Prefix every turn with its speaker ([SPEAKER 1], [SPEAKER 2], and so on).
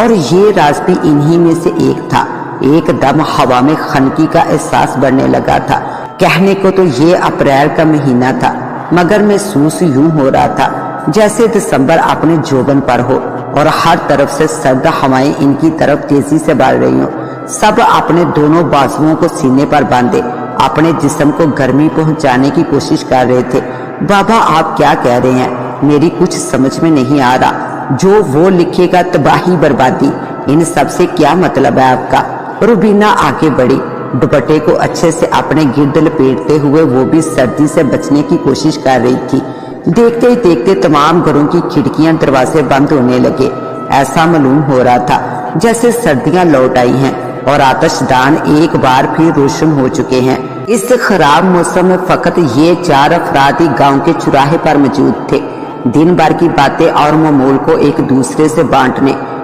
[SPEAKER 1] और ये रास्ते इन्हीं में से एक था। एकदम हवा में खनकी का एहसास बढ़ने लगा था। कहने को तो ये अप्रैल का महीना था, मगर महसूस यूं हो रहा था जैसे दिसंबर अपने जोबन पर हो और हर तरफ से सर्द हवाएं इनकी तरफ तेजी से बढ़ रही हो। सब अपने दोनों बाजुओं को सीने पर बांधे अपने जिस्म को गर्मी पहुंचाने की कोशिश कर रहे थे। बाबा आप क्या कह रहे हैं? मेरी कुछ समझ में नहीं आ रहा। जो वो लिखेगा तबाही बर्बादी, इन सब से क्या मतलब है आपका? रुबीना आगे बढ़ी, दुपट्टे को अच्छे से अपने गिर्द लपेटते हुए वो भी सर्दी से बचने की कोशिश कर रही थी। देखते ही देखते तमाम घरों की खिड़कियां दरवाजे बंद होने लगे। ऐसा मालूम हो रहा था जैसे सर्दियां लौट आई हैं और आतिशदान एक बार फिर रोशन हो चुके हैं। इस खराब मौसम में फकत ये 4 अफराद ही गांव के चौराहे पर मौजूद थे। दिन भर की बातें और मामूल को एक दूसरे से बांटने